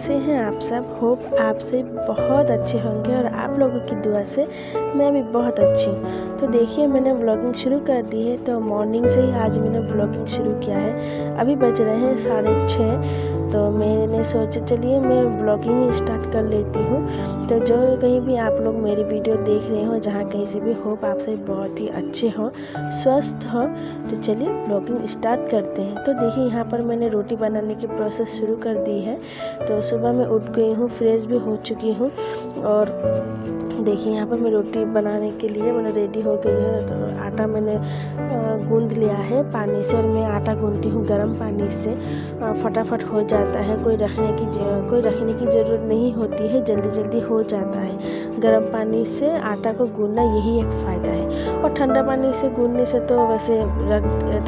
कैसे हैं आप सब। होप आप से बहुत अच्छे होंगे और आप लोगों की दुआ से मैं भी बहुत अच्छी हूँ। तो देखिए मैंने व्लॉगिंग शुरू कर दी है। तो मॉर्निंग से ही आज मैंने व्लॉगिंग शुरू किया है। अभी बज रहे हैं 6:30। तो मैंने सोचा चलिए मैं व्लॉगिंग ही स्टार्ट कर लेती हूँ। तो जो कहीं भी आप लोग मेरी वीडियो देख रहे हो, जहाँ कहीं से भी, होप आप सभी बहुत ही अच्छे हो, स्वस्थ हो। तो चलिए व्लॉगिंग स्टार्ट करते हैं। तो देखिए यहाँ पर मैंने रोटी बनाने की प्रोसेस शुरू कर दी है। तो सुबह मैं उठ गई हूँ, फ्रेश भी हो चुकी हूँ और देखिए यहाँ पर मैं रोटी बनाने के लिए मैंने रेडी हो गई है। तो आटा मैंने गूंद लिया है पानी से, और मैं आटा गूंदती हूँ गर्म पानी से। फटाफट हो जाता है, कोई रखने की ज़रूरत नहीं होती है, जल्दी जल्दी हो जाता है। गर्म पानी से आटा को गूंदना यही एक फ़ायदा है। और ठंडा पानी से गूंदने से तो वैसे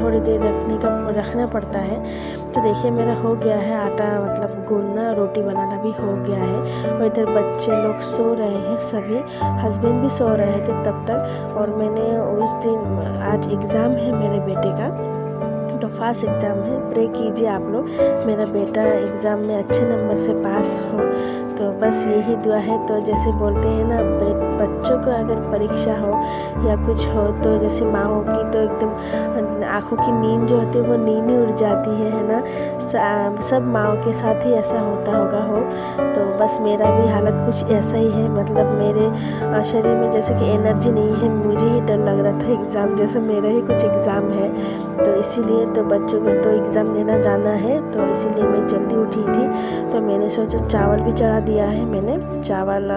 थोड़ी देर रखना पड़ता है। तो देखिए मेरा हो गया है आटा, मतलब गूंदना, रोटी बनाना भी हो गया है। और इधर बच्चे लोग सो रहे हैं, सभी हस्बैंड भी सो रहे थे तब तक। और मैंने उस दिन, आज एग्ज़ाम है मेरे बेटे का, तो फास्ट एग्ज़ाम है। प्रे कीजिए आप लोग मेरा बेटा एग्ज़ाम में अच्छे नंबर से पास हो। तो बस यही दुआ है। तो जैसे बोलते हैं ना, बच्चों को अगर परीक्षा हो या कुछ हो तो जैसे माँओं की तो एकदम आँखों की नींद जो होती है वो नींद ही उड़ जाती है ना। सब माँओं के साथ ही ऐसा होता होगा हो। तो बस मेरा भी हालत कुछ ऐसा ही है। मतलब मेरे शरीर में जैसे कि एनर्जी नहीं है, मुझे ही डर लग रहा था एग्ज़ाम जैसे मेरा ही कुछ एग्ज़ाम है। तो इसीलिए तो बच्चों को तो एग्ज़ाम देना जाना है, तो इसीलिए मैं जल्दी उठी थी। तो मैंने सोचा चावल भी चढ़ा दिया है मैंने। चावल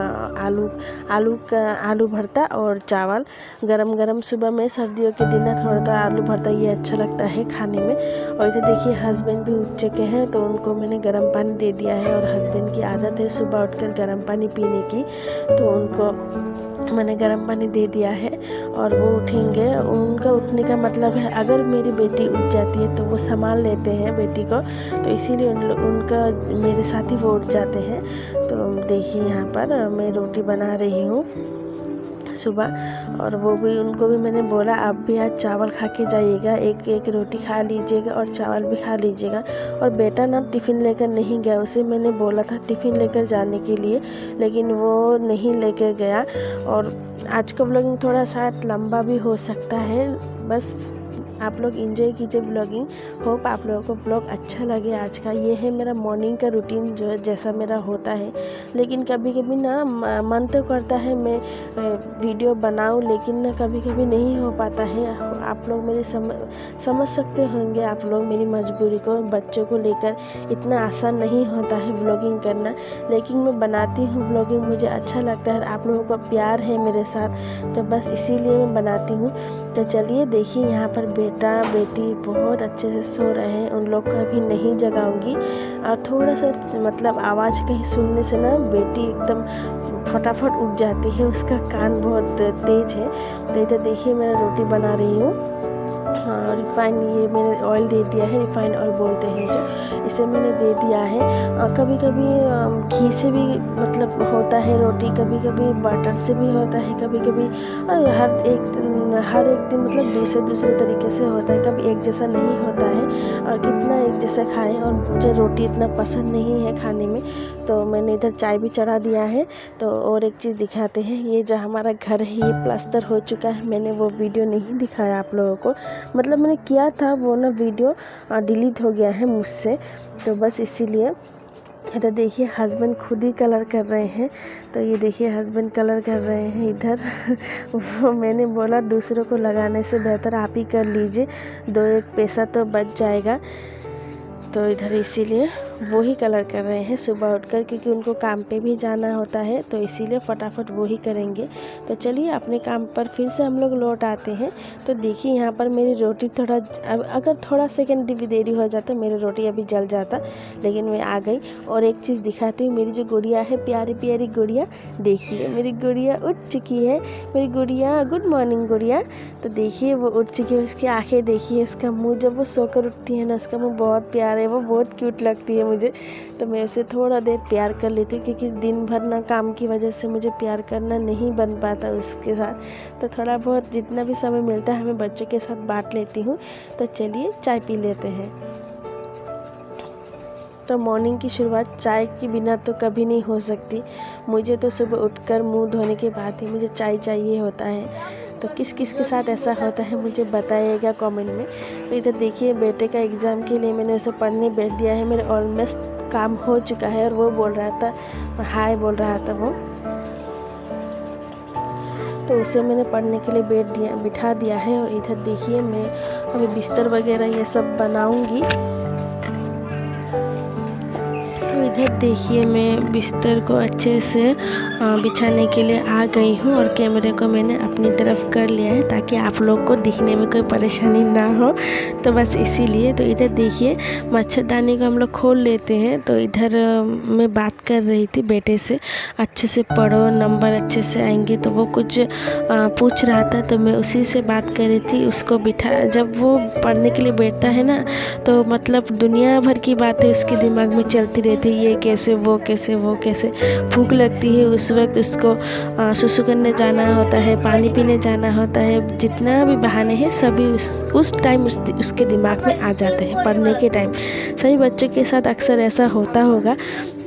आलू भरता और चावल गरम गरम सुबह में, सर्दियों के दिन थोड़ा तो आलू भरता ये अच्छा लगता है खाने में। और इधर देखिए हस्बैंड भी उठ चुके हैं, तो उनको मैंने गर्म पानी दे दिया है। और हस्बैंड की आदत है सुबह उठकर गर्म पानी पीने की, तो उनको मैंने गर्म पानी दे दिया है। और वो उठेंगे, उनका उठने का मतलब है अगर मेरी बेटी उठ जाती है तो वो संभाल लेते हैं बेटी को, तो इसीलिए उनका मेरे साथ ही वो उठ जाते हैं। तो देखिए यहाँ पर मैं रोटी बना रही हूँ सुबह, और वो भी, उनको भी मैंने बोला आप भी आज चावल खा के जाइएगा, एक रोटी खा लीजिएगा और चावल भी खा लीजिएगा। और बेटा ना टिफ़िन लेकर नहीं गया, उसे मैंने बोला था टिफ़िन लेकर जाने के लिए, लेकिन वो नहीं लेकर गया। और आज का व्लॉगिंग थोड़ा सा लंबा भी हो सकता है, बस आप लोग एंजॉय कीजिए व्लॉगिंग। होप आप लोगों को व्लॉग अच्छा लगे आज का। ये है मेरा मॉर्निंग का रूटीन जो जैसा मेरा होता है। लेकिन कभी कभी ना मन तो करता है मैं वीडियो बनाऊं, लेकिन ना कभी कभी नहीं हो पाता है। आप लोग मेरी समझ सकते होंगे आप लोग मेरी मजबूरी को। बच्चों को लेकर इतना आसान नहीं होता है व्लॉगिंग करना, लेकिन मैं बनाती हूँ व्लॉगिंग, मुझे अच्छा लगता है। आप लोगों का प्यार है मेरे साथ, तो बस इसीलिए मैं बनाती हूँ। तो चलिए देखिए यहाँ पर बेटा बेटी बहुत अच्छे से सो रहे हैं, उन लोग को अभी नहीं जगाऊंगी। और थोड़ा सा मतलब आवाज़ कहीं सुनने से ना बेटी एकदम फटाफट उठ जाती है, उसका कान बहुत तेज़ है। तो इधर देखिए मैं रोटी बना रही हूँ। हाँ, रिफ़ाइन, ये मैंने ऑयल दे दिया है, रिफ़ाइन ऑयल बोलते हैं जो, इसे मैंने दे दिया है। कभी कभी घी से भी मतलब होता है रोटी, कभी कभी बटर से भी होता है, कभी कभी हर एक दिन मतलब दूसरे तरीके से होता है, कभी एक जैसा नहीं होता है। और कितना एक जैसा खाएं, और मुझे रोटी इतना पसंद नहीं है खाने में। तो मैंने इधर चाय भी चढ़ा दिया है। तो और एक चीज़ दिखाते हैं, ये जो हमारा घर है ये प्लास्टर हो चुका है। मैंने वो वीडियो नहीं दिखाया आप लोगों को, मतलब मैंने किया था वो ना, वीडियो डिलीट हो गया है मुझसे, तो बस इसीलिए। इधर देखिए हस्बैंड खुद ही कलर कर रहे हैं। तो ये देखिए हस्बैंड कलर कर रहे हैं इधर। वो मैंने बोला दूसरों को लगाने से बेहतर आप ही कर लीजिए, 2-1 पैसा तो बच जाएगा। तो इधर इसीलिए वो ही कलर कर रहे हैं सुबह उठकर, क्योंकि उनको काम पे भी जाना होता है, तो इसीलिए फटाफट वो ही करेंगे। तो चलिए अपने काम पर फिर से हम लोग लौट आते हैं। तो देखिए यहाँ पर मेरी रोटी थोड़ा, अगर थोड़ा सेकंड भी देरी हो जाता मेरी रोटी अभी जल जाता, लेकिन मैं आ गई। और एक चीज़ दिखाती हूँ, मेरी जो गुड़िया है, प्यारी प्यारी गुड़िया, देखिए मेरी गुड़िया उठ चुकी है। मेरी गुड़िया, गुड मॉर्निंग गुड़िया। तो देखिए वो उठ चुकी है, उसकी आँखें देखिए, उसका मुँह, जब वो सोकर उठती है ना उसका मुँह बहुत प्यारा है, वो बहुत क्यूट लगती है मुझे। तो मैं उसे थोड़ा देर प्यार कर लेती हूँ, क्योंकि दिन भर ना काम की वजह से मुझे प्यार करना नहीं बन पाता उसके साथ। तो थोड़ा बहुत जितना भी समय मिलता है मैं बच्चों के साथ बांट लेती हूँ। तो चलिए चाय पी लेते हैं। तो मॉर्निंग की शुरुआत चाय के बिना तो कभी नहीं हो सकती। मुझे तो सुबह उठकर मुंह धोने के बाद ही मुझे चाय चाहिए होता है। तो किस किस के साथ ऐसा होता है मुझे बताइएगा कमेंट में। तो इधर देखिए बेटे का एग्ज़ाम के लिए मैंने उसे पढ़ने बैठ दिया है। मेरे ऑलमोस्ट काम हो चुका है और वो बोल रहा था, हाय बोल रहा था वो, तो उसे मैंने पढ़ने के लिए बिठा दिया है। और इधर देखिए मैं अभी बिस्तर वगैरह ये सब बनाऊंगी। तो इधर देखिए मैं बिस्तर को अच्छे से बिछाने के लिए आ गई हूँ और कैमरे को मैंने अपनी तरफ कर लिया है ताकि आप लोग को दिखने में कोई परेशानी ना हो। तो बस इसीलिए। तो इधर देखिए मच्छरदानी को हम लोग खोल लेते हैं। तो इधर मैं बात कर रही थी बेटे से, अच्छे से पढ़ो, नंबर अच्छे से आएंगे। तो वो कुछ पूछ रहा था तो मैं उसी से बात कर रही थी। उसको जब वो पढ़ने के लिए बैठता है ना तो मतलब दुनिया भर की बातें उसके दिमाग में चलती रहती, ये कैसे वो कैसे वो कैसे। भूख लगती है उस वक्त उसको सुसु करने जाना होता है, पानी पीने जाना होता है, जितना भी बहाने हैं सभी उस टाइम उसके दिमाग में आ जाते हैं पढ़ने के टाइम। सभी बच्चों के साथ अक्सर ऐसा होता होगा।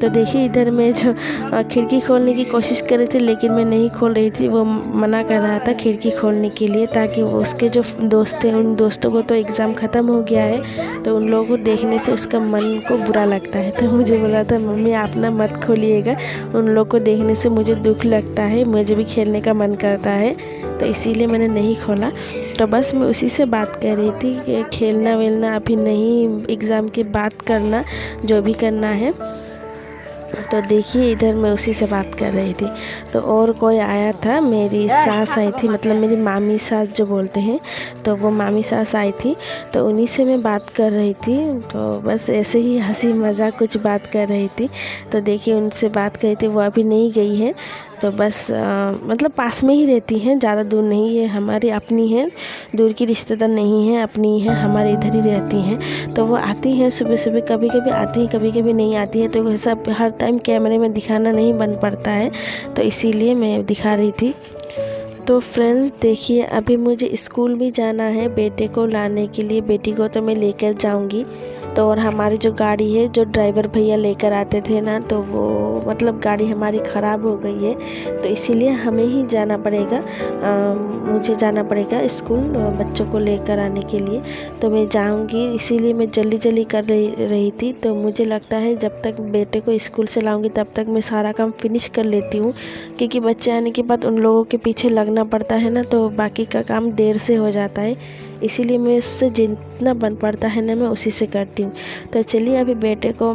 तो देखिए इधर मैं जो खिड़की खोलने की कोशिश कर रही थी लेकिन मैं नहीं खोल रही थी, वो मना कर रहा था खिड़की खोलने के लिए ताकि वो उसके जो दोस्त हैं उन दोस्तों को तो एग्ज़ाम ख़त्म हो गया है तो उन लोगों को देखने से उसका मन को बुरा लगता है। तो मुझे बोला था मम्मी आप ना मत खोलिएगा, उन लोग को देखने से मुझे दुख लगता है, मुझे भी खेलने का मन करता है, तो इसीलिए मैंने नहीं खोला। तो बस मैं उसी से बात कर रही थी कि खेलना वेलना अभी नहीं, एग्ज़ाम के बाद करना जो भी करना है। तो देखिए इधर मैं उसी से बात कर रही थी। तो और कोई आया था, मेरी सास आई थी, मतलब मेरी मामी सास जो बोलते हैं, तो वो मामी सास आई थी। तो उन्हीं से मैं बात कर रही थी। तो बस ऐसे ही हंसी मज़ाक कुछ बात कर रही थी। तो देखिए उनसे बात कर रही थी, वो अभी नहीं गई है। तो बस मतलब पास में ही रहती हैं, ज़्यादा दूर नहीं है, हमारी अपनी है, दूर की रिश्तेदार नहीं है, अपनी है, हमारे इधर ही रहती हैं। तो वो आती हैं सुबह सुबह, कभी कभी आती हैं कभी कभी नहीं आती है। तो सब हर टाइम कैमरे में दिखाना नहीं बन पड़ता है, तो इसीलिए मैं दिखा रही थी। तो फ्रेंड्स देखिए अभी मुझे स्कूल भी जाना है बेटे को लाने के लिए। बेटी को तो मैं लेकर जाऊंगी। तो और हमारी जो गाड़ी है, जो ड्राइवर भैया लेकर आते थे ना, तो वो मतलब गाड़ी हमारी ख़राब हो गई है, तो इसीलिए हमें ही जाना पड़ेगा। मुझे जाना पड़ेगा स्कूल बच्चों को लेकर आने के लिए। तो मैं जाऊंगी, इसीलिए मैं जल्दी जल्दी कर रही थी। तो मुझे लगता है जब तक बेटे को स्कूल से लाऊंगी तब तक मैं सारा काम फिनिश कर लेती हूँ, क्योंकि बच्चे आने के बाद उन लोगों के पीछे लगना पड़ता है ना, तो बाकी का काम देर से हो जाता है। इसीलिए मैं उससे जितना बन पड़ता है ना मैं उसी से करती हूँ। तो चलिए अभी बेटे को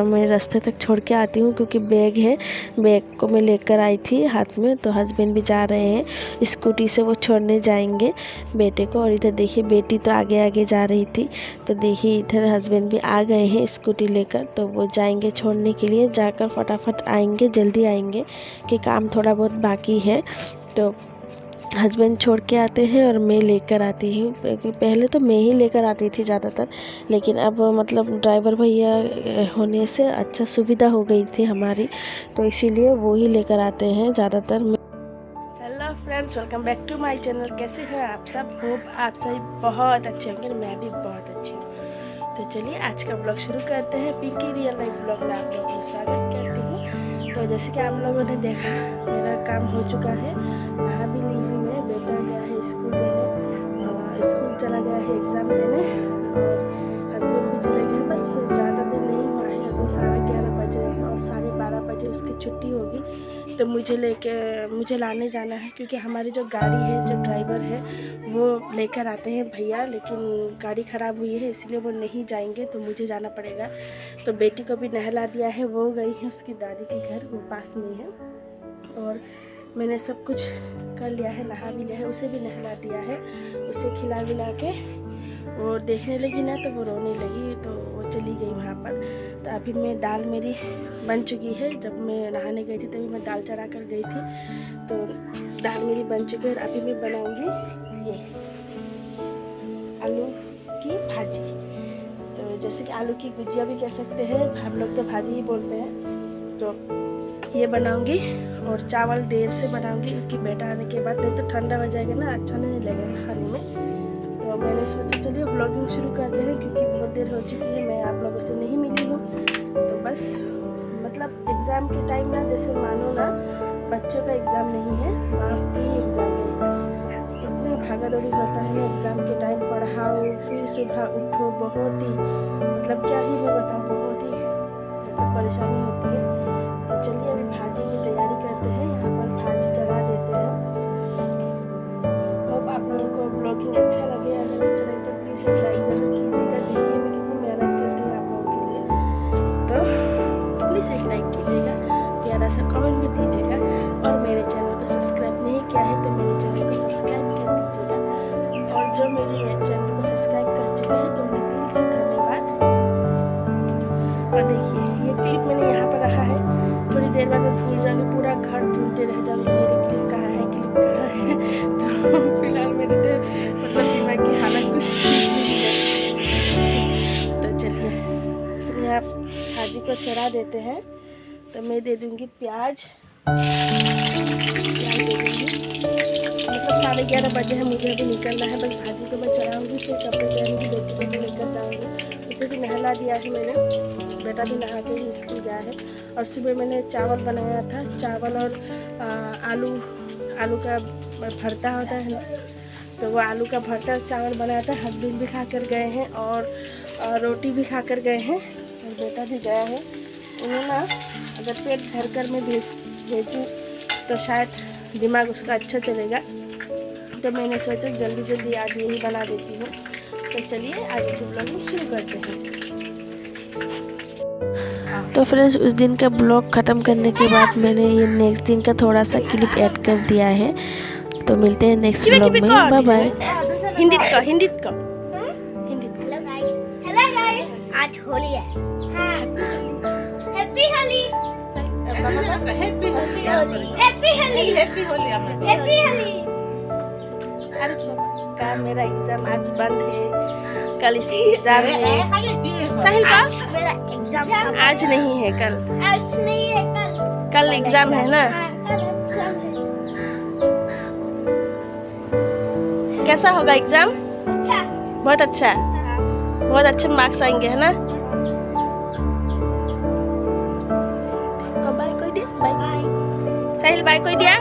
मैं रास्ते तक छोड़ के आती हूँ, क्योंकि बैग है, बैग को मैं लेकर आई थी हाथ में। तो हस्बैंड भी जा रहे हैं, स्कूटी से वो छोड़ने जाएंगे बेटे को। और इधर देखिए बेटी तो आगे आगे जा रही थी। तो देखिए इधर हस्बैंड भी आ गए हैं स्कूटी लेकर, तो वो जाएंगे छोड़ने के लिए। जाकर फटाफट आएंगे, जल्दी आएंगे कि काम थोड़ा बहुत बाकी है। तो हस्बैंड छोड़ के आते हैं और मैं लेकर आती हूँ। पहले तो मैं ही लेकर आती थी ज़्यादातर, लेकिन अब मतलब ड्राइवर भैया होने से अच्छा सुविधा हो गई थी हमारी, तो इसीलिए वो ही लेकर आते हैं ज़्यादातर। Hello friends, welcome back to my channel. कैसे हैं आप सब? होप आप सभी बहुत अच्छे होंगे, मैं भी बहुत अच्छी हूँ। तो चलिए आज का ब्लॉग शुरू करते हैं। पीके रियल लाइफ ब्लॉग में आप लोगों का स्वागत करती हूँ। तो जैसे कि आप लोगों ने देखा मेरा काम हो चुका है, नहा भी ली हूँ मैं। बेटा गया है स्कूल देने, स्कूल चला गया है एग्ज़ाम देने, और हस्बैंड भी चले गए। बस ज़्यादा देर नहीं हुआ है, अभी 11:30 बज रहे हैं और 12:30 बजे उसकी छुट्टी होगी। तो मुझे लाने जाना है, क्योंकि हमारी जो गाड़ी है, जो ड्राइवर है वो लेकर आते हैं भैया, लेकिन गाड़ी ख़राब हुई है इसलिए वो नहीं जाएंगे, तो मुझे जाना पड़ेगा। तो बेटी को भी नहला दिया है, वो गई है उसकी दादी के घर, वो पास में है। और मैंने सब कुछ कर लिया है, नहा भी लिया है, उसे भी नहला दिया है। उसे खिला विला के वो देखने लगी ना, तो वो रोने लगी, तो वो चली गई वहाँ पर। तो अभी मैं दाल मेरी बन चुकी है, जब मैं नहाने गई थी तभी मैं दाल चढ़ा कर गई थी। तो दाल मेरी बन चुकी है और अभी मैं बनाऊँगी ये आलू की भाजी। तो जैसे कि आलू की गुजिया भी कह सकते हैं, हम लोग तो भाजी ही बोलते हैं। तो ये बनाऊंगी और चावल देर से बनाऊंगी, क्योंकि बेटा आने के बाद, नहीं तो ठंडा हो जाएगा ना, अच्छा नहीं लगेगा खाने में। तो मैंने सोचा चलिए व्लॉगिंग शुरू करते हैं, क्योंकि बहुत देर हो चुकी है। मैं आप लोगों से नहीं मिली हूँ। तो बस मतलब एग्ज़ाम के टाइम ना, जैसे मानो ना बच्चों का एग्ज़ाम नहीं है, माँ की एग्ज़ाम है। इतना भागा दौड़ी होता है ना एग्ज़ाम के टाइम, पढ़ाओ फिर सुबह उठो, बहुत ही मतलब क्या ही मैं बताऊँ, बहुत ही मतलब परेशानी होती है। तो चलिए अभी भाजी की तैयारी करते हैं, यहाँ पर भाजी चढ़ा देते हैं। होप आप लोगों को ब्लॉगिंग अच्छा लगे, अगर अच्छा लगे तो प्लीज़ एक लाइक ज़रूर कीजिएगा। देखिए मैं कितनी मेहनत करती हूँ आप लोगों के लिए, तो प्लीज़ एक लाइक कीजिएगा, प्यारा सा कमेंट भी दीजिएगा, और मेरे चैनल को सब्सक्राइब नहीं किया है तो मेरे चैनल को सब्सक्राइब कर दीजिएगा, और जो मेरे चैनल को सब्सक्राइब कर चुके हैं तो उन्हें दिल से धन्यवाद। और देखिए ये क्लिप मैंने यहाँ पर रखा है, थोड़ी देर बाद मैं भूल जाऊँगी, पूरा घर ढूंढते रह जाऊँगी मेरी क्लिप कहाँ है, क्लिप कहाँ है। तो फिलहाल मेरे तो मतलब दिमाग की हालत कुछ ठीक नहीं है। तो चलिए यहाँ भाजी को चढ़ा देते हैं। तो मैं दे दूँगी प्याज दे दूँगी। मतलब 11:30 बजे है, मुझे अभी निकलना है, बस भाजी को मैं चढ़ाऊँगी, फिर कपड़े पहनूँगी, बेटी को भी लेकर जाऊँगी। उसे भी नहला दिया है मैंने, बेटा भी नहा के ही स्कूल गया है। और सुबह मैंने चावल बनाया था, चावल और आलू का भरता होता है ना, तो वो आलू का भरता चावल बनाया था। हस्बैंड भी खा कर गए हैं और रोटी भी खा कर गए हैं, और बेटा भी गया है। उन्हें ना अगर पेट भर कर मैं भेजूँ तो शायद दिमाग उसका अच्छा चलेगा, तो मैंने सोचा जल्दी आज यही बना देती हूँ। तो चलिए आगे के ब्लॉग शुरू करते हैं। तो फ्रेंड्स उस दिन का ब्लॉग ख़त्म करने के बाद मैंने ये नेक्स्ट दिन का थोड़ा सा क्लिप ऐड कर दिया है। तो मिलते हैं नेक्स्ट ब्लॉग में, बाय बाय। हिंदी का हेलो गाइस, आज होली है। हाँ, हैप्पी होली, हैप्पी होली। अरे का मेरा एग्जाम आज बंद है, कल इसकी एग्जाम है। साहिल का मेरा एग्जाम आज नहीं है, कल नहीं है, कल एग्जाम है ना। कल एग्जाम है। कैसा होगा एग्जाम? अच्छा, बहुत अच्छा, बहुत अच्छे मार्क्स आएंगे, है ना। बाय कोई दिया, बाय साहिल, बाय कोई दिया।